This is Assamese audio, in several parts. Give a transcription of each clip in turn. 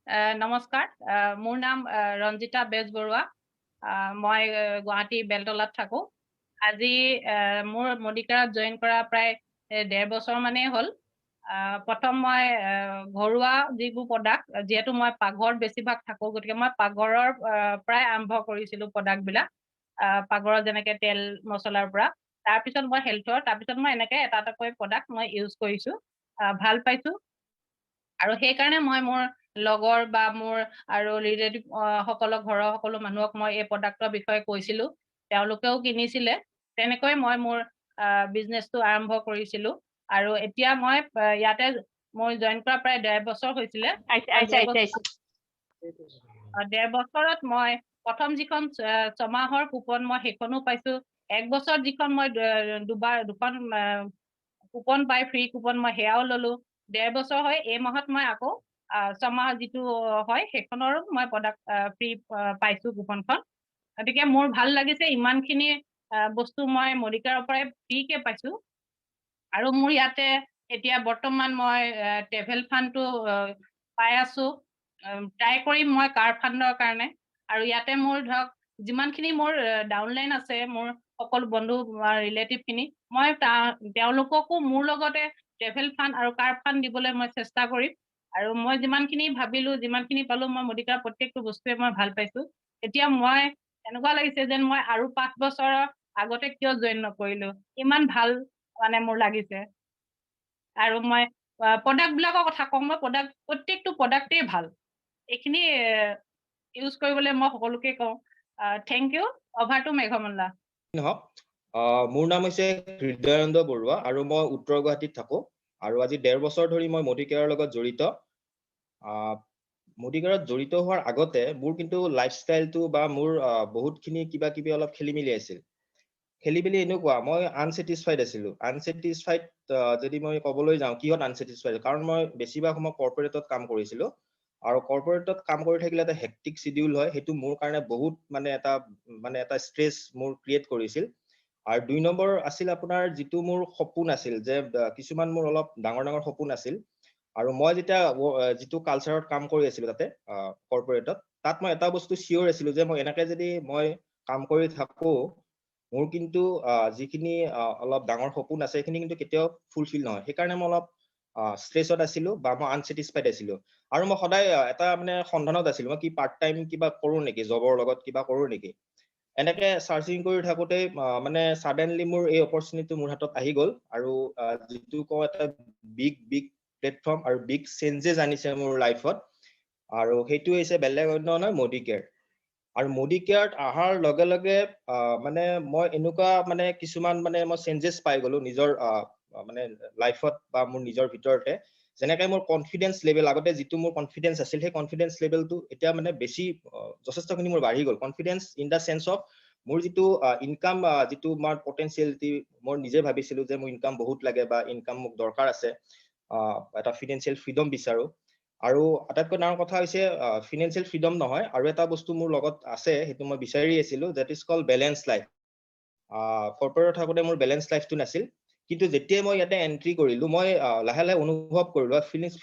নমস্কাৰ মোৰ নাম ৰঞ্জিতা বেজবৰুৱা মই গুৱাহাটী বেলতলাত থাকো আজি মোৰ মডিকাৰত জয়েন কৰা প্ৰায় 1.5 বছৰ মানেই হ'ল প্ৰথম মই ঘৰুৱা যিবোৰ প্ৰডাক্ট যেহেতু মই পাকঘৰত বেছিভাগ থাকো গতিকে মই পাকঘৰৰ প্ৰায় আৰম্ভ কৰিছিলো প্ৰডাক্টবিলাক পাকঘৰত যেনেকৈ তেল মছলাৰ পৰা তাৰপিছত মই হেল্থৰ তাৰপিছত মই এনেকৈ এটা এটাকৈ প্ৰডাক্ট মই ইউজ কৰিছো ভাল পাইছো আৰু সেইকাৰণে মই মোৰ লগৰ বা মোৰ আৰু ৰিলেটিভ সকলো ঘৰৰ সকলো মানুহক মই এই প্ৰডাক্টৰ বিষয়ে কৈছিলো তেওঁলোকেও কিনিছিলে তেনেকৈ মই মোৰ বিজনেছটো আৰম্ভ কৰিছিলো আৰু এতিয়া মই ইয়াতে মই জয়েন কৰা প্ৰায় 1.5 বছৰ হৈছিলে 1.5 বছৰত মই প্ৰথম যিখন 6 মাহৰ কুপন মই সেইখনো পাইছো 1 বছৰ যিখন মই দুখন কুপন পাই ফ্ৰী কুপন মই সেয়াও ললো 1.5 বছৰ হয় এই মাহত মই আকৌ 6 মাহ যিটো হয় সেইখনৰো মই প্ৰডাক্ট ফ্ৰী পাইছো কুপনখন গতিকে মোৰ ভাল লাগিছে ইমানখিনি বস্তু মই মডিকাৰৰ পৰাই ফ্ৰীকে পাইছো আৰু মোৰ ইয়াতে এতিয়া বৰ্তমান মই ট্ৰেভেল ফাণ্ডটো পাই আছো ট্ৰাই কৰিম মই কাৰ ফাণ্ডৰ কাৰণে আৰু ইয়াতে মোৰ ধৰক যিমানখিনি মোৰ ডাউনলাইন আছে মোৰ সকলো বন্ধু ৰিলেটিভখিনি মই তেওঁলোককো মোৰ লগতে ট্ৰেভেল ফাণ্ড আৰু কাৰ ফাণ্ড দিবলৈ মই চেষ্টা কৰিম আৰু মই যিমানখিনি ভাবিলো যিমানখিনি পালো মই মডিকাৰ প্ৰত্যেকটো বস্তুৱে মই ভাল পাইছো এতিয়া মই এনেকুৱা লাগিছে যেন মই আৰু 5 বছৰৰ আগতে কিয় জয়েন নকৰিলো ইমান ভাল মানে মোৰ লাগিছে আৰু মই প্ৰডাক্টবিলাকৰ কথা কওঁ মই প্ৰত্যেকটো প্ৰডাক্টেই ভাল এইখিনি ইউজ কৰিবলৈ মই সকলোকে কওঁ thank U over two Meghmalla মোৰ নাম হৈছে হৃদয়ানন্দ বৰুৱা আৰু মই উত্তৰ গুৱাহাটীত থাকো আৰু আজি 1.5 বছৰ ধৰি মই মডিকেয়াৰৰ লগত জড়িত মডিকেয়াৰত জড়িত হোৱাৰ আগতে মোৰ কিন্তু লাইফষ্টাইলটো বা মোৰ বহুতখিনি কিবা কিবি অলপ খেলিমেলি আছিল খেলিমেলি এনেকুৱা মই আনছেটিছফাইড আছিলো আনছেটিছফাইড যদি মই ক'বলৈ যাওঁ কিহত আনছেটিছফাইড কাৰণ মই বেছিভাগ সময় কৰ্পৰেটত কাম কৰিছিলো আৰু কৰ্পৰেটত কাম কৰি থাকিলে এটা হেক্টিক শিডিউল হয় সেইটো মোৰ কাৰণে বহুত মানে এটা ষ্ট্ৰেছ মোৰ ক্ৰিয়েট কৰিছিল আৰু 2 নম্বৰ আছিল আপোনাৰ যিটো মোৰ সপোন আছিল যে কিছুমান মোৰ অলপ ডাঙৰ ডাঙৰ সপোন আছিল আৰু মই যেতিয়া যিটো কালচাৰত কাম কৰি আছিলো তাতে কৰ্পৰেটত তাত মই এটা বস্তু চিয়ৰ আছিলো যে মই এনেকৈ যদি মই কাম কৰি থাকো মোৰ কিন্তু যিখিনি অলপ ডাঙৰ সপোন আছে সেইখিনি কিন্তু কেতিয়াও ফুলফিল নহয় সেইকাৰণে মই অলপ ষ্ট্ৰেছত আছিলো বা মই আনছেটিছফাইড আছিলো আৰু মই সদায় এটা মানে সন্ধানত আছিলো মই কি পাৰ্ট টাইম কিবা কৰো নেকি জবৰ লগত কিবা কৰো নেকি এনেকৈ সাৰ্চিং কৰি থাকোতে মানে সাডেনলি মোৰ এই অপৰচুনিটি মোৰ হাতত আহি গ'ল আৰু যিটো কওঁ এটা বিগ প্লেটফৰ্ম আৰু বিগ চেঞ্জেছ আনিছে মোৰ লাইফত আৰু সেইটো হৈছে বেলেগ অন্য নহয় মডিকেয়াৰ আৰু মডিকেয়াৰত অহাৰ লগে লগে মানে মই এনেকুৱা মানে কিছুমান মানে মই চেঞ্জেছ পাই গ'লো নিজৰ মানে লাইফত বা মোৰ নিজৰ ভিতৰতে যেনেকৈ মোৰ কনফিডেন্স লেভেল আগতে যিটো মোৰ কনফিডেন্স আছিল সেই কনফিডেন্স লেভেলটো এতিয়া মানে বেছি যথেষ্টখিনি মোৰ বাঢ়ি গ'ল confidence in the chance of মোৰ যিটো ইনকাম যিটো মোৰ পটেনচিয়েলিটি মই নিজে ভাবিছিলো যে মোৰ ইনকাম বহুত লাগে বা ইনকাম মোক দৰকাৰ আছে এটা ফিনেন্সিয়েল ফ্ৰীডম বিচাৰো আৰু আটাইতকৈ ডাঙৰ কথা হৈছে ফিনেন্সিয়েল ফ্ৰীডম নহয় আৰু এটা বস্তু মোৰ লগত আছে সেইটো মই বিচাৰি আছিলো that is called balance life কৰ্পৰেটত থাকোঁতে মোৰ বেলেঞ্চ লাইফটো নাছিল কিন্তু যেতিয়াই মই ইয়াতে এন্ট্ৰি কৰিলো মই লাহে লাহে অনুভৱ কৰিলো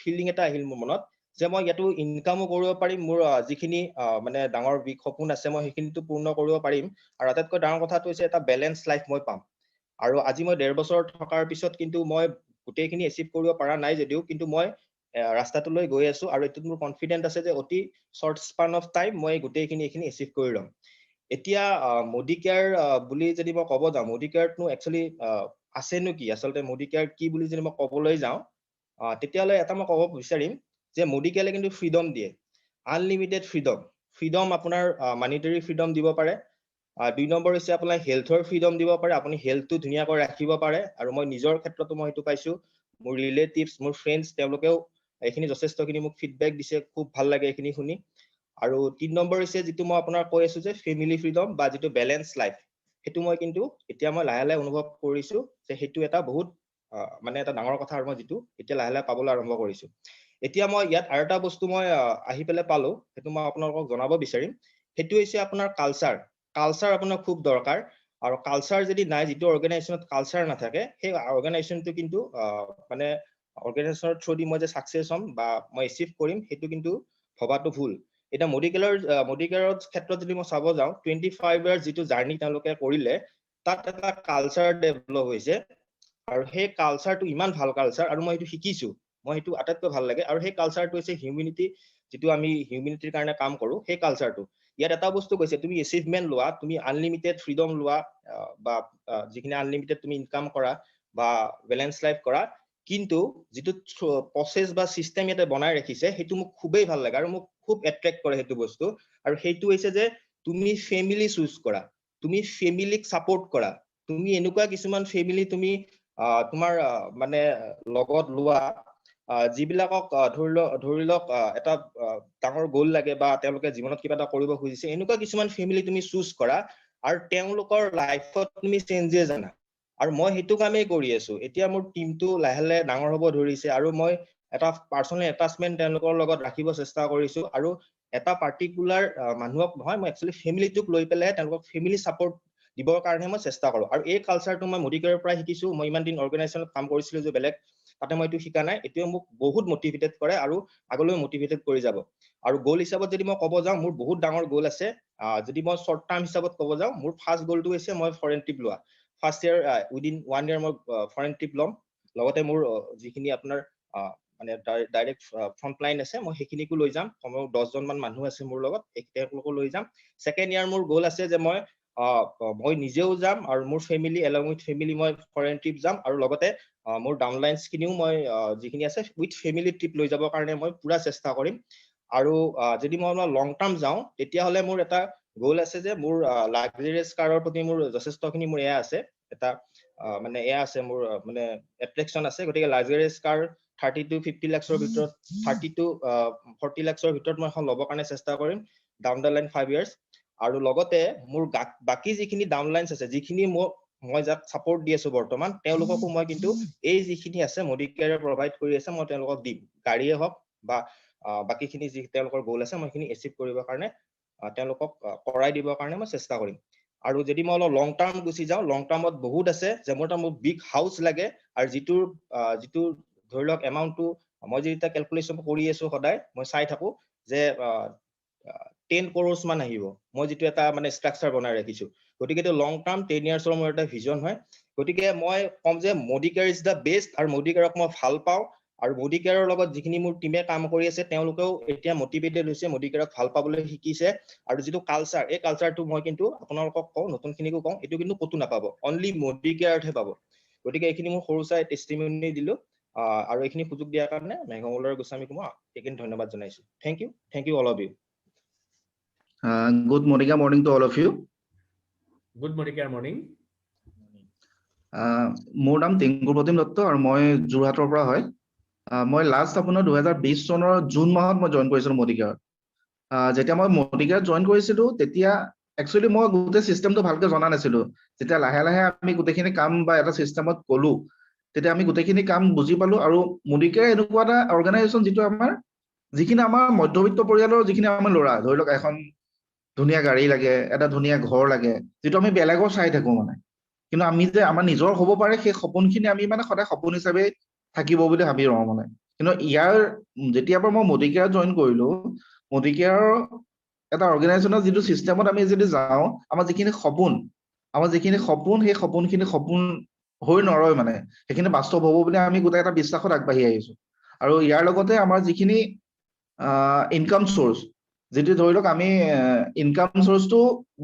ফিলিং এটা আহিল মোৰ মনত যে মই ইয়াতো ইনকামো কৰিব পাৰিম মোৰ যিখিনি মানে ডাঙৰ বিগ সপোন আছে মই সেইখিনিতো পূৰ্ণ কৰিব পাৰিম আৰু আটাইতকৈ ডাঙৰ কথাটো হৈছে এটা বেলেঞ্চ লাইফ মই পাম আৰু আজি মই 1.5 বছৰ থকাৰ পিছত কিন্তু মই গোটেইখিনি এচিভ কৰিব পৰা নাই যদিও কিন্তু মই ৰাস্তাটোলৈ গৈ আছো আৰু এইটোত মোৰ কনফিডেন্ট আছে যে অতি শৰ্ট স্পান অফ টাইম মই গোটেইখিনি এইখিনি এচিভ কৰি ল'ম এতিয়া মডিকেয়াৰ বুলি যদি মই ক'ব যাওঁ মডিকেয়াৰতনো একচুৱেলি আছেনো কি আচলতে মডিকেয়াৰ কি বুলি যদি মই ক'বলৈ যাওঁ তেতিয়াহ'লে এটা মই ক'ব বিচাৰিম যে মডিকেয়াৰে কিন্তু ফ্ৰীডম দিয়ে আনলিমিটেড ফ্ৰীডম আপোনাৰ মানিটাৰী ফ্ৰীডম দিব পাৰে 2 নম্বৰ হৈছে আপোনাৰ হেল্থৰ ফ্ৰীডম দিব পাৰে আপুনি হেল্থটো ধুনীয়াকৈ ৰাখিব পাৰে আৰু মই নিজৰ ক্ষেত্ৰতো মই সেইটো পাইছো মোৰ ৰিলেটিভছ মোৰ ফ্ৰেণ্ডছ তেওঁলোকেও এইখিনি যথেষ্টখিনি মোক ফিডবেক দিছে খুব ভাল লাগে এইখিনি শুনি আৰু 3 নম্বৰ হৈছে যিটো মই আপোনাৰ কৈ আছো যে ফেমিলি ফ্ৰীডম বা যিটো বেলেঞ্চ লাইফ সেইটো মই কিন্তু এতিয়া মই লাহে লাহে অনুভৱ কৰিছো যে সেইটো এটা বহুত মানে এটা ডাঙৰ কথা আৰু মই যিটো এতিয়া লাহে লাহে পাবলৈ আৰম্ভ কৰিছো এতিয়া মই ইয়াত আৰু এটা বস্তু মই আহি পেলাই পালো সেইটো মই আপোনালোকক জনাব বিচাৰিম সেইটো হৈছে আপোনাৰ কালচাৰ আপোনাৰ খুব দৰকাৰ আৰু কালচাৰ যদি নাই যিটো অৰ্গেনাইজেশ্যনত কালচাৰ নাথাকে সেই অৰ্গেনাইজেশ্যনটো কিন্তু মানে অৰ্গেনাইজেশ্যনৰ থ্ৰুদি মই যে ছাকচেছ হ'ম বা মই এচিভ কৰিম সেইটো কিন্তু ভবাটো ভুল। এটা মডিকেয়াৰৰ ক্ষেত্ৰত যদি মই চাব যাওঁ 25 ইয়াৰ্ছ যিটো জাৰ্নি তেওঁলোকে কৰিলে তাত এটা কালচাৰ ডেভেলপ হৈছে আৰু সেই কালচাৰটো ইমান ভাল কালচাৰ আৰু মই এইটো শিকিছো মই সেইটো আটাইতকৈ ভাল লাগে আৰু সেই কালচাৰটো হৈছে হিউমেনিটি যিটো আমি হিউমেনিটিৰ কাৰণে কাম কৰো সেই কালচাৰটো ইয়াত এটা বস্তু কৈছে তুমি এচিভমেন্ট লোৱা তুমি আনলিমিটেড ফ্ৰীডম লোৱা বা যিখিনি আনলিমিটেড তুমি ইনকাম কৰা বা বেলেন্স লাইফ কৰা কিন্তু যিটো প্ৰসেস বা সিস্টেম ইয়াতে বনাই ৰাখিছে সেইটো মোক খুবেই ভাল লাগে আৰু মোক খুব এট্ৰেক্ট কৰে সেইটো বস্তু আৰু সেইটো হৈছে যে তুমি ফেমিলি চুজ কৰা তুমি ফেমিলিক সাপোৰ্ট কৰা তুমি এনেকুৱা কিছুমান ফেমিলি তুমি তোমাৰ মানে লগত লোৱা যিবিলাকক ধৰি লওক এটা ডাঙৰ গোল লাগে বা তেওঁলোকে জীৱনত কিবা এটা কৰিব খুজিছে এনেকুৱা কিছুমান ফেমিলি তুমি চুজ কৰা আৰু তেওঁলোকৰ লাইফত তুমি চেঞ্জেছ আনা আৰু মই সেইটো কামেই কৰি আছো এতিয়া মোৰ টিমটো লাহে লাহে ডাঙৰ হ'ব ধৰিছে আৰু মই এটা পাৰ্সনেল এটাচমেন্ট তেওঁলোকৰ লগত ৰাখিব চেষ্টা কৰিছো আৰু এটা পাৰ্টিকুলাৰ মানুহক নহয় মই একচুৱেলি ফেমিলিটোক লৈ পেলাই তেওঁলোকক ফেমিলি সাপোৰ্ট দিবৰ কাৰণে মই চেষ্টা কৰো আৰু এই কালচাৰটো মই মডিকেয়াৰৰ পৰা শিকিছো মই ইমান দিন অৰ্গেনাইজেশ্যনত কাম কৰিছিলো যে বেলেগ তাতে মই এইটো শিকা নাই এতিয়াও মোক বহুত মটিভেটেড কৰে আৰু আগলৈ মটিভেটেড কৰি যাব আৰু গোল হিচাপত যদি মই ক'ব যাওঁ মোৰ বহুত ডাঙৰ গোল আছে যদি মই শৰ্ট টাৰ্ম হিচাপত ক'ব যাওঁ মোৰ ফাৰ্ষ্ট গোলটো হৈছে মই ফৰেন ট্ৰিপ লোৱা ফাৰ্ষ্ট ইয়াৰ উইদিন 1 ইয়াৰ মই ফৰেন ট্ৰিপ ল'ম লগতে মোৰ যিখিনি আপোনাৰ মানে ডাইৰেক্ট ফ্ৰণ্টলাইন আছে মই সেইখিনিকো লৈ যাম কমেও 10 জন মান মানুহ আছে মোৰ লগত তেওঁলোকো লৈ যাম সেকেন্ড ইয়াৰ মোৰ গোল আছে যে মই নিজেও যাম আৰু মোৰ ফেমিলি এলং উইথ ফেমিলি মই ফৰেন ট্ৰিপ যাম আৰু লগতে মোৰ ডাউনলাইনছ খিনিও মই যিখিনি আছে উইথ ফেমিলি ট্ৰিপ লৈ যাবৰ কাৰণে মই পুৰা চেষ্টা কৰিম আৰু যদি মই লং টাৰ্ম যাওঁ তেতিয়াহ'লে মোৰ এটা গোল আছে যে মোৰ লাক্সাৰিয়াছ কাৰৰ প্ৰতি মোৰ যথেষ্টখিনি মোৰ এয়া আছে এটা মানে এয়া আছে মোৰ মানে এট্ৰেকচন আছে গতিকে লাক্সাৰিয়াছ কাৰ 30 to 50 লাখৰ ভিতৰত 30 to 40 লাখৰ ভিতৰত মই এখন ল'বৰ কাৰণে চেষ্টা কৰিম ডাউন দ্য লাইন 5 ইয়াৰ্ছ আৰু লগতে মোৰ বাকি যিখিনি ডাউনলাইনছ আছে যিখিনি মই যাক সাপোৰ্ট দি আছো বৰ্তমান তেওঁলোককো মই কিন্তু এই যিখিনি আছে মডিকেয়াৰে প্ৰভাইড কৰি আছে মই তেওঁলোকক দিম গাড়ীয়ে হওক বা বাকিখিনি যি তেওঁলোকৰ গোল আছে মই খিনি এচিভ কৰিবৰ কাৰণে তেওঁলোকক কৰাই দিবৰ কাৰণে মই চেষ্টা কৰিম আৰু যদি মই অলপ লং টাৰ্ম গুচি যাওঁ লং টাৰ্মত বহুত আছে যে মোৰ বিগ হাউচ লাগে আৰু যিটো ধৰি লওক এমাউণ্টটো মই যেতিয়া কেলকুলেশ্যন কৰি আছো সদায় মই চাই থাকো যে 10 crores মান আহিব মই যিটো এটা মানে ষ্ট্ৰাকচাৰ বনাই ৰাখিছো গতিকে এইটো লং টাৰ্ম 10 ইয়াৰ্ছৰ মোৰ এটা ভিজন হয় গতিকে মই কম যে মডিকেয়াৰ ইজ দ্য বেষ্ট আৰু মডিকেয়াৰক মই ভাল পাওঁ আৰু মডিকেয়াৰৰ লগত যিখিনি মোৰ টিমে কাম কৰি আছে তেওঁলোকেও এতিয়া মটিভেটেড হৈছে মডিকেয়াৰক ভাল পাবলৈ শিকিছে আৰু যিটো কালচাৰ এই কালচাৰটো মই কিন্তু আপোনালোকক কওঁ নতুনখিনিকো কওঁ এইটো কিন্তু ক'তো নাপাব অনলি মডিকেয়াৰতহে পাব গতিকে এইখিনি মোৰ সৰু চাই টেষ্টিমনি দিলো আৰু এইখিনি সুযোগ দিয়াৰ কাৰণে মেঘমলৰ গোস্বামীক মই এইখিনি ধন্যবাদ জনাইছো thank you all of you Good morning to all of you. Good morning. মোৰ নাম টিংকুৰ প্ৰতিম দত্ত আৰু মই যোৰহাটৰ পৰা হয় মই লাষ্ট আপোনাৰ 2020 চনৰ জুন মাহত মই জইন কৰিছিলো মডিকেয়াৰত যেতিয়া মই মডিকেয়াৰত জইন কৰিছিলো তেতিয়া একচুৱেলি মই গোটেই চিষ্টেমটো ভালকৈ জনা নাছিলো যেতিয়া লাহে লাহে আমি গোটেইখিনি কাম বা এটা চিষ্টেমত গলো তেতিয়া আমি গোটেইখিনি কাম বুজি পালো আৰু মডিকেয়াৰ এনেকুৱা এটা অৰ্গেনাইজেশ্যন যিটো আমাৰ যিখিনি আমাৰ মধ্যবিত্ত পৰিয়ালৰ যিখিনি আমাৰ ল'ৰা ধৰি লওক এখন ধুনীয়া গাড়ী লাগে এটা ধুনীয়া ঘৰ লাগে যিটো আমি বেলেগৰ চাই থাকো মানে কিন্তু আমি যে আমাৰ নিজৰ হ'ব পাৰে সেই সপোনখিনি আমি মানে সদায় সপোন হিচাপে থাকিব বুলি ভাবি ৰওঁ মানে কিন্তু ইয়াৰ যেতিয়াৰ পৰা মই মডিকেয়াৰত জইন কৰিলো মডিকেয়াৰৰ এটা অৰ্গেনাইজেশ্যনৰ যিটো চিষ্টেমত আমি যদি যাওঁ আমাৰ যিখিনি সপোন সেই সপোনখিনি সপোন হৈ নৰয় মানে সেইখিনি বাস্তৱ হ'ব বুলি আমি গোটেই এটা বিশ্বাসত আগবাঢ়ি আহিছো আৰু ইয়াৰ লগতে আমাৰ যিখিনি ইনকাম চ'ৰ্চ যেটি ধৰি লওক আমি ইনকাম চ'ৰ্চটো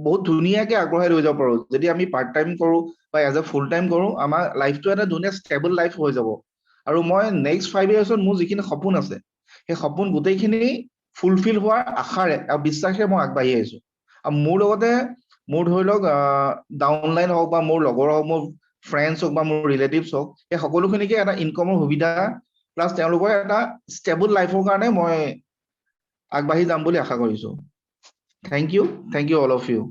বহুত ধুনীয়াকে আগবঢ়াই লৈ যাব পাৰো যদি আমি পাৰ্ট টাইম কৰো বা এজ এ ফুল টাইম কৰো আমাৰ লাইফটো এটা ধুনীয়া ষ্টেবল লাইফ হৈ যাব আৰু মই নেক্সট 5 ইয়াৰ্ছত মোৰ যিখিনি সপোন আছে সেই সপোন গোটেইখিনি ফুলফিল হোৱাৰ আশাৰে আৰু বিশ্বাসেৰে মই আগবাঢ়ি আহিছো আৰু মোৰ লগতে মোৰ ধৰি লওক ডাউনলাইন হওক বা মোৰ লগৰ হওক মোৰ ফ্ৰেণ্ডছ হওক বা মোৰ ৰিলেটিভছ হওক এই সকলোখিনিকে এটা ইনকামৰ সুবিধা প্লাছ তেওঁলোকৰ এটা ষ্টেবল লাইফৰ কাৰণে মই আগবাঢ়ি যাম বুলি আশা কৰিছো thank you all of you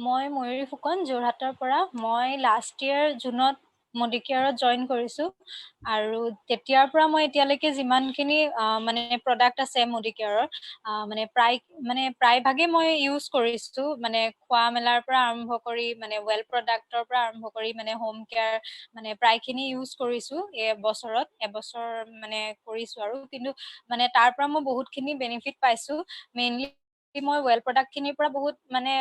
মই ময়ূৰী ফুকন যোৰহাটৰ পৰা মই লাষ্ট ইয়াৰ জুনত Modicare জয়েন কৰিছো আৰু তেতিয়াৰ পৰা মই এতিয়ালৈকে যিমানখিনি মানে প্ৰডাক্ট আছে Modicare মানে প্ৰায় ভাগে মই ইউজ কৰিছো মানে খোৱা মেলাৰ পৰা আৰম্ভ কৰি মানে ৱেল প্ৰডাক্টৰ পৰা আৰম্ভ কৰি মানে হোম কেয়াৰ মানে প্ৰায়খিনি ইউজ কৰিছো এবছৰ মানে কৰিছো আৰু কিন্তু মানে তাৰ পৰা মই বহুতখিনি বেনিফিট পাইছো মেইনলি মই ৱেল প্ৰডাক্ট খিনিৰ পৰা বহুত মানে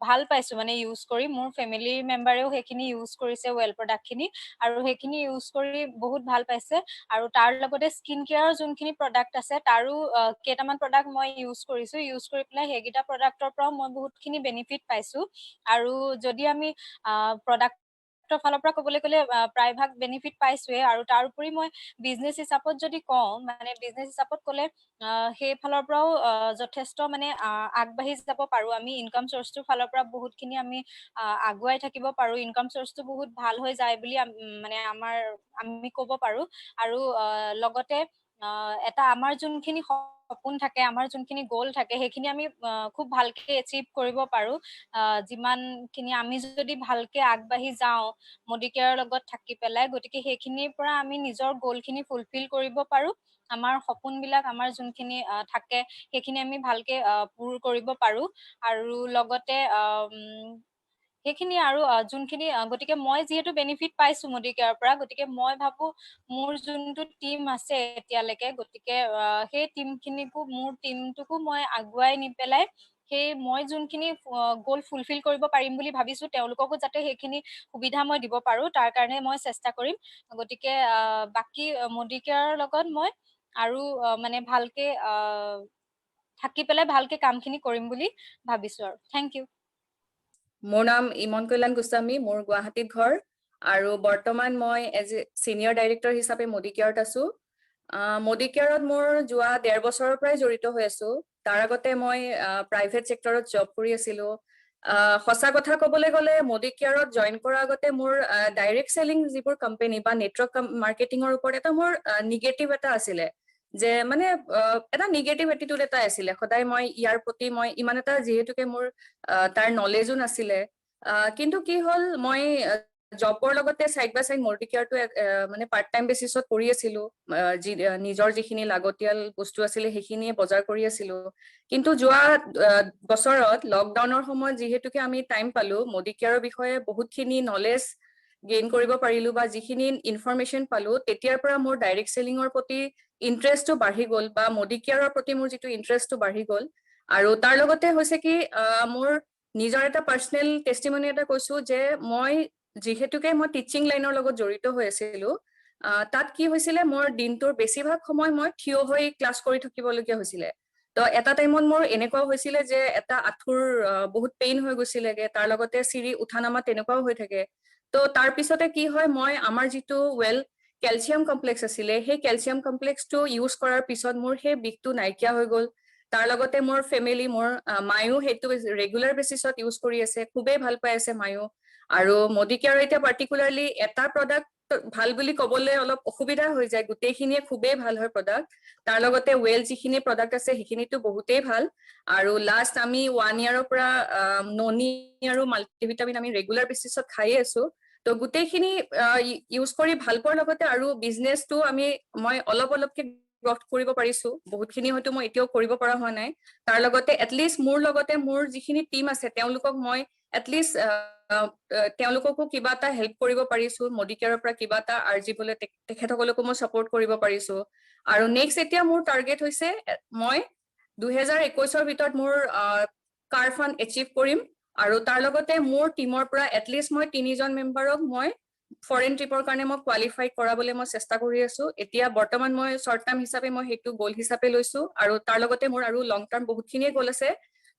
ভাল পাইছো মানে ইউজ কৰি মোৰ ফেমিলি মেম্বাৰেও সেইখিনি ইউজ কৰিছে ৱেল প্ৰডাক্ট খিনি আৰু সেইখিনি ইউজ কৰি বহুত ভাল পাইছে আৰু তাৰ লগতে স্কিন কেয়াৰৰ যোনখিনি প্ৰডাক্ট আছে তাৰো কেইটামান প্ৰডাক্ট মই ইউজ কৰি পেলাই সেইকেইটা প্ৰডাক্টৰ পৰাও মই বহুতখিনি বেনিফিট পাইছো আৰু যদি আমি প্ৰডাক্ট ফালৰ পৰা ক'বলৈ গ'লে প্ৰায়ভাগ বেনিফিট পাইছোৱে আৰু তাৰ উপৰি মই বিজনেছ হিচাপত যদি কওঁ মানে বিজনেছ হিচাপত ক'লে সেই ফালৰ পৰাও যথেষ্ট মানে আগবাঢ়ি যাব পাৰো আমি ইনকাম চ'ৰ্চটোৰ ফালৰ পৰা বহুতখিনি আমি আগুৱাই থাকিব পাৰো ইনকাম চ'ৰ্চটো বহুত ভাল হৈ যায় বুলি মানে আমি ক'ব পাৰো আৰু লগতে এটা আমাৰ যোনখিনি সপোন থাকে আমাৰ যোনখিনি গ'ল থাকে সেইখিনি আমি খুব ভালকে এচিভ কৰিব পাৰো যিমানখিনি আমি যদি ভালকে আগবাঢ়ি যাওঁ Modicare লগত থাকি পেলাই গতিকে সেইখিনিৰ পৰা আমি নিজৰ গ'লখিনি ফুলফিল কৰিব পাৰো আমাৰ সপোনবিলাক আমাৰ যোনখিনি থাকে সেইখিনি আমি ভালকে পূৰ কৰিব পাৰো আৰু লগতে সেইখিনি আৰু যোনখিনি গতিকে মই যিহেতু বেনিফিট পাইছো Modicare পৰা গতিকে মই ভাবো মোৰ যোনটো টিম আছে এতিয়ালৈকে গতিকে সেই মোৰ টিমটোকো মই আগুৱাই নি পেলাই সেই মই যোনখিনি গ'ল ফুলফিল কৰিব পাৰিম বুলি ভাবিছো তেওঁলোককো যাতে সেইখিনি সুবিধা মই দিব পাৰো তাৰ কাৰণে মই চেষ্টা কৰিম গতিকে বাকি Modicare লগত মই আৰু মানে ভালকে থাকি পেলাই ভালকে কামখিনি কৰিম বুলি ভাবিছো আৰু থ্যাংক ইউ মোৰ নাম ইমন কল্যাণ গোস্বামী মোৰ গুৱাহাটীত ঘৰ আৰু বৰ্তমান মই এজ এ সিনিয়ৰ ডাইৰেক্টৰ হিচাপে Modicare আছো Modicare মোৰ যোৱা 1.5 বছৰৰ পৰাই জড়িত হৈ আছো তাৰ আগতে মই প্ৰাইভেট সেক্টৰত জব কৰি আছিলো সঁচা কথা ক'বলৈ গ'লে Modicare জয়েন কৰাৰ আগতে মোৰ ডাইৰেক্ট সেলিং যিবোৰ কোম্পানী বা নেটৱৰ্ক মাৰ্কেটিংৰ ওপৰত এটা মোৰ নিগেটিভ এটা আছিলে যে মানে এটা নিগেটিভ এটিটিউড এটা আছিলে সদায় মই ইয়াৰ প্ৰতি মই ইমান এটা যেহেতুকে মোৰ তাৰ নলেজো নাছিলে কিন্তু কি হ'ল মই জবৰ লগতে সাইড বাই সাইড Modicare মানে পাৰ্ট টাইম বেচিছত কৰি আছিলো নিজৰ যিখিনি লাগতিয়াল বস্তু আছিলে সেইখিনিয়ে বজাৰ কৰি আছিলো কিন্তু যোৱা বছৰত লকডাউনৰ সময়ত যেহেতুকে আমি টাইম পালো Modicare বিষয়ে বহুতখিনি নলেজ গেইন কৰিব পাৰিলো বা যিখিনি ইনফৰমেশন পালো তেতিয়াৰ পৰা মোৰ ডাইৰেক্ট সেলিংৰ প্ৰতি ইন্টাৰেষ্টটো বাঢ়ি গ'ল বা Modicare প্ৰতি মোৰ যিটো ইন্টাৰেষ্টটো বাঢ়ি গ'ল আৰু তাৰ লগতে হৈছে কি মোৰ নিজৰ এটা পাৰ্সোনেল টেষ্টিমনি এটা কৈছো যে মই যেহেতুকে মই টিচিং লাইনৰ লগত জড়িত হৈ আছিলো তাত কি হৈছিলে মোৰ দিনটোৰ বেছিভাগ সময় মই থিয় হৈ ক্লাছ কৰি থাকিবলগীয়া হৈছিলে তো এটা টাইমত মোৰ এনেকুৱা হৈছিলে যে এটা আঁঠুৰ বহুত পেইন হৈ গৈছিলেগে তাৰ লগতে চিৰি উঠা নামা তেনেকুৱাও হৈ থাকে তো তাৰ পিছতে কি হয় মই আমাৰ যিটো কেলছিয়াম কমপ্লেক্স আছিলে সেই কেলছিয়াম কমপ্লেক্সটো ইউজ কৰাৰ পিছত মোৰ সেই বিষটো নাইকিয়া হৈ গ'ল তাৰ লগতে মোৰ ফেমিলি মোৰ মায়ো সেইটো ৰেগুলাৰ বেচিছত ইউজ কৰি আছে খুবেই ভাল পাই আছে মায়ো আৰু Modicare এতিয়া পাৰ্টিকুলাৰলি এটা প্ৰডাক্ট ভাল বুলি ক'বলৈ অলপ অসুবিধা হৈ যায় গোটেইখিনিয়ে খুবেই ভাল হয় প্ৰডাক্ট তাৰ লগতে যিখিনি প্ৰডাক্ট আছে সেইখিনিতো বহুতেই ভাল আৰু লাষ্ট আমি 1 ইয়াৰৰ পৰা ননি আৰু মাল্টিভিটামিন আমি ৰেগুলাৰ বেচিছত খাই আছো তো গোটেইখিনি ইউজ কৰি ভাল পোৱাৰ লগতে আৰু বিজনেছটো মই অলপকে গ্ৰথ কৰিব পাৰিছো বহুতখিনি হয়তো মই এতিয়াও কৰিব পৰা হোৱা নাই তাৰ লগতে এটলিষ্ট মোৰ লগতে মোৰ যিখিনি টিম আছে তেওঁলোকক মই এটলিষ্ট তেওঁলোককো কিবা এটা হেল্প কৰিব পাৰিছো Modicare পৰা কিবা এটা আৰ্জিবলৈ তেখেতসকলকো মই সাপোৰ্ট কৰিব পাৰিছো আৰু নেক্সট এতিয়া মোৰ টাৰ্গেট হৈছে মই 2021ৰ ভিতৰত মোৰ কাৰ ফান্ড এচিভ কৰিম আৰু তাৰ লগতে মোৰ টিমৰ পৰা এটলিষ্ট মই 3 জন মেম্বাৰক মই ফৰেন ট্ৰিপৰ কাৰণে মই কোৱালিফাই কৰাবলৈ মই চেষ্টা কৰি আছো এতিয়া বৰ্তমান মই শৰ্ট টাৰ্ম হিচাপে মই হেতু গোল হিচাপে লৈছো আৰু তাৰ লগতে মোৰ আৰু লং টাৰ্ম বহুতখিনিয়ে গোল আছে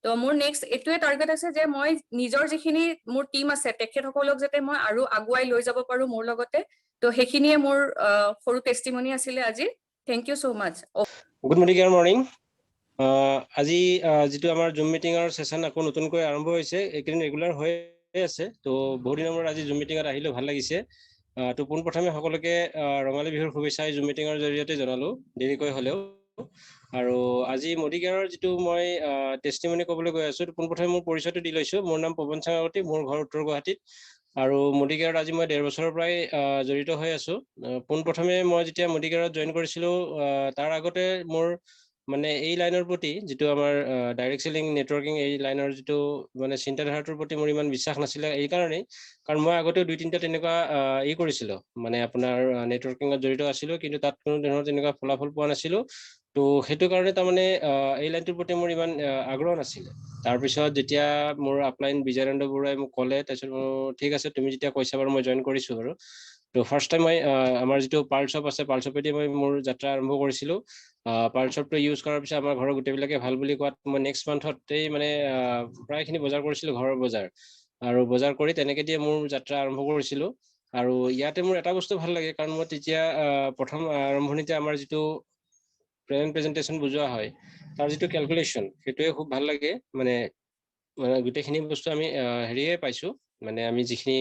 তো মোৰ নেক্সট এটোৱে টাৰ্গেট আছে যে মই নিজৰ যিখিনি মোৰ টিম আছে তেখেতসকলক যাতে মই আৰু আগুৱাই লৈ যাব পাৰো মোৰ লগতে তো সেইখিনিয়ে মোৰ সৰু টেষ্টিমনি আছিলে আজি থ্যাংক ইউ সো মাচ গুড মৰ্নিং আজি যেটো আমাৰ জুম মিটিংৰ সেশন আকৌ নতুনকৈ আৰম্ভ হৈছে এইকেদিন ৰেগুলাৰ হৈ আছে তো বহুত দিনৰ মূৰত আজি জুম মিটিংত আহিলে ভাল লাগিছে তো পোনপ্ৰথমে সকলোকে ৰঙালী বিহুৰ শুভেচ্ছা জুম মিটিংৰ জৰিয়তে জনালো দেৰিকৈ হলেও আৰু আজি Modicare যেটো মই টেষ্টিমনি ক'বলৈ গৈ আছো পোনপ্ৰথমে মোৰ পৰিচয়টো দি লৈছো মোৰ নাম পৱন চাঙাৱতী মোৰ ঘৰ উত্তৰ গুৱাহাটীত আৰু মডিকেয়াৰত আজি মই 1.5 বছৰৰ পৰাই জড়িত হৈ আছো। পোনপ্ৰথমে মই যেতিয়া মডিকেয়াৰত জইন কৰিছিলো তাৰ আগতে মোৰ মানে এই লাইনৰ প্ৰতি যিটো আমাৰ ডাইৰেক্ট সেলিং নেটৱৰ্কিং এই লাইনৰ যিটো মানে চিন্তাধাৰাটোৰ প্ৰতি মোৰ ইমান বিশ্বাস নাছিলে এই কাৰণেই কাৰণ মই আগতে 2-3টা তেনেকুৱা কৰিছিলো মানে আপোনাৰ নেটৱৰ্কিঙত জড়িত আছিলো কিন্তু তাত কোনো ধৰণৰ তেনেকুৱা ফলাফল পোৱা নাছিলো। তো সেইটো কাৰণে তাৰমানে এই লাইনটোৰ প্ৰতি মোৰ ইমান আগ্ৰহ নাছিলে। তাৰপিছত যেতিয়া মোৰ আপলাইন বিজয়ানন্দ বৰুৱাই মোক ক'লে তাৰপিছত ঠিক আছে তুমি যেতিয়া কৈছা বাৰু মই জইন কৰিছো বাৰু। তো ফাৰ্ষ্ট টাইম মই আমাৰ যিটো পাৰ্লশ্বপ আছে পাৰ্লশ্বপেদি মই মোৰ যাত্ৰা আৰম্ভ কৰিছিলো। পাৰ্লশ্বপটো ইউজ কৰাৰ পিছত আমাৰ ঘৰৰ গোটেইবিলাকে ভাল বুলি কোৱাত মই নেক্সট মান্থতেই মানে প্ৰায়খিনি বজাৰ কৰিছিলো ঘৰৰ বজাৰ আৰু বজাৰ কৰি তেনেকে দিয়ে মোৰ যাত্ৰা আৰম্ভ কৰিছিলো। আৰু ইয়াতে মোৰ এটা বস্তু ভাল লাগে কাৰণ মই তেতিয়া প্ৰথম আৰম্ভণিতে আমাৰ যিটো প্ৰেজেন্টেশ্যন বুজোৱা হয় তাৰ যিটো কেলকুলেশ্যন সেইটোৱে খুব ভাল লাগে মানে গোটেইখিনি বস্তু আমি হেৰিয়ে পাইছো মানে আমি যিখিনি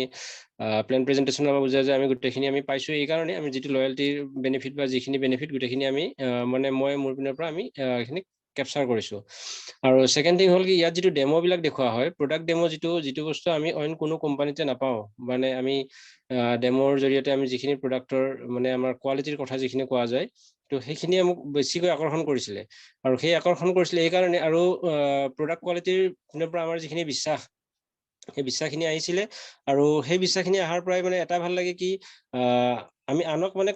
প্লেন প্ৰেজেন্টেশ্যন আমাৰ বুজা যায় আমি গোটেইখিনি আমি পাইছো এই কাৰণে আমি যিটো লয়েলটিৰ বেনিফিট বা যিখিনি বেনিফিট গোটেইখিনি আমি মানে মই মোৰ পিনৰ পৰা আমি এইখিনি কেপচাৰ কৰিছো। আৰু ছেকেণ্ড থিং হ'ল কি ইয়াত যিটো ডেমো বিলাক দেখুওৱা হয় প্ৰডাক্ট ডেমো যিটো বস্তু আমি অইন কোনো কোম্পানীতে নাপাওঁ মানে আমি ডেমোৰ জৰিয়তে আমি যিখিনি প্ৰডাক্টৰ মানে আমাৰ কোৱালিটিৰ কথা যিখিনি কোৱা যায় তো সেইখিনিয়ে মোক বেছিকৈ আকৰ্ষণ কৰিছিলে। আৰু সেই আকৰ্ষণ কৰিছিলে এই কাৰণে আৰু প্ৰডাক্ট কোৱালিটিৰ পিনৰ পৰা আমাৰ যিখিনি বিশ্বাস সেই বিশ্বাসখিনি আহিছিলে আৰু সেই বিশ্বাসখিনি অহাৰ পৰাই মানে এটা ভাল লাগে কি আমি আনক মানে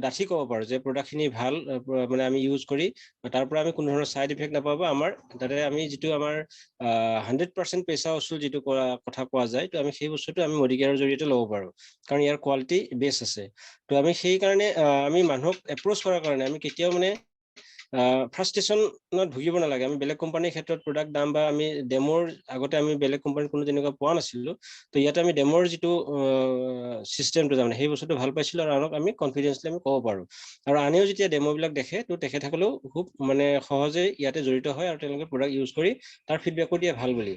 ডাঠি ক'ব পাৰো যে প্ৰডাক্টখিনি ভাল মানে আমি ইউজ কৰি তাৰ পৰা আমি কোনো ধৰণৰ ছাইড ইফেক্ট নাপাব আমাৰ তাতে আমি যিটো আমাৰ 100% পইচা উচুল যিটো কথা কোৱা যায় তো আমি সেই বস্তুটো আমি মডিকেয়াৰৰ জৰিয়তে ল'ব পাৰো কাৰণ ইয়াৰ কোৱালিটি বেষ্ট আছে। তো আমি সেই কাৰণে আমি মানুহক এপ্ৰ'চ কৰাৰ কাৰণে আমি কেতিয়াও মানে ফ্ৰাষ্ট্ৰেশ্যনত ভুগিব নালাগে। আমি বেলেগ কোম্পানীৰ ক্ষেত্ৰত প্ৰডাক্ট দাম বা আমি ডেমোৰ আগতে আমি বেলেগ কোম্পানীৰ কোনো তেনেকুৱা পোৱা নাছিলো। তো ইয়াতে আমি ডেমোৰ যিটো চিষ্টেমটো তাৰমানে সেই বস্তুটো ভাল পাইছিলো আৰু আনক আমি কনফিডেন্সলি আমি ক'ব পাৰো। আৰু আনেও যেতিয়া ডেমোবিলাক দেখে তো তেখেতসকলেও খুব মানে সহজে ইয়াতে জড়িত হয় আৰু তেওঁলোকে প্ৰডাক্ট ইউজ কৰি তাৰ ফিডবেকো দিয়ে ভাল বুলি।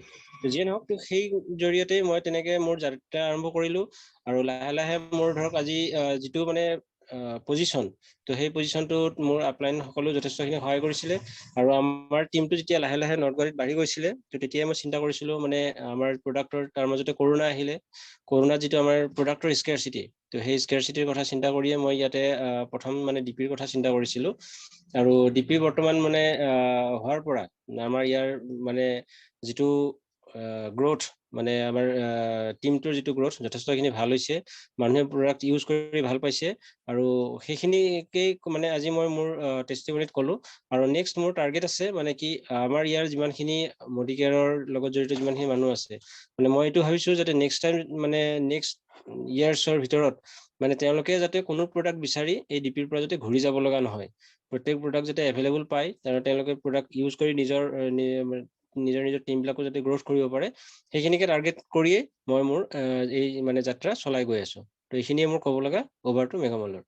যিয়ে নহওক তো সেই জৰিয়তে মই তেনেকে মোৰ যাত্ৰা আৰম্ভ কৰিলো আৰু লাহে লাহে মোৰ ধৰক আজি যিটো মানে পজিশ্যন তো সেই পজিশ্যনটোত মোৰ আপলাইন সকলো যথেষ্টখিনি সহায় কৰিছিলে আৰু আমাৰ টিমটো যেতিয়া লাহে লাহে নৰ্থ গুৱাহাটীত বাঢ়ি গৈছিলে তো তেতিয়াই মই চিন্তা কৰিছিলো মানে আমাৰ প্ৰডাক্টৰ তাৰ মাজতে কৰোণা আহিলে কৰোণাত যিটো আমাৰ প্ৰডাক্টৰ স্কেৰচিটি তো সেই স্কেৰচিটিৰ কথা চিন্তা কৰিয়ে মই ইয়াতে প্ৰথম মানে ডিপিৰ কথা চিন্তা কৰিছিলো আৰু ডিপি বৰ্তমান মানে হোৱাৰ পৰা আমাৰ ইয়াৰ মানে যিটো গ্ৰোথ মানে আমাৰ টিমটোৰ যিটো গ্ৰোথ যথেষ্টখিনি ভাল হৈছে। মানুহে প্ৰডাক্ট ইউজ কৰি ভাল পাইছে আৰু সেইখিনিকেই মানে আজি মই মোৰ টেষ্টিমনিত ক'লো আৰু নেক্সট মোৰ টাৰ্গেট আছে মানে কি আমাৰ ইয়াৰ যিমানখিনি মডিকেয়াৰৰ লগত জড়িত যিমানখিনি মানুহ আছে মানে মই এইটো ভাবিছো যাতে নেক্সট টাইম মানে নেক্সট ইয়াৰ্ছৰ ভিতৰত মানে তেওঁলোকে যাতে কোনো প্ৰডাক্ট বিচাৰি এই ডিপিৰ পৰা যাতে ঘূৰি যাব লগা নহয়। প্ৰত্যেক প্ৰডাক্ট যাতে এভেইলেবল পায় আৰু তেওঁলোকে প্ৰডাক্ট ইউজ কৰি নিজৰ টিমবিলাকো যাতে গ্ৰ'থ কৰিব পাৰে সেইখিনিকে টাৰ্গেট কৰিয়ে মই মোৰ এই মানে যাত্ৰা চলাই গৈ আছো। তো এইখিনিয়ে মোৰ ক'ব লগা। Over to মেঘামল্লৰ।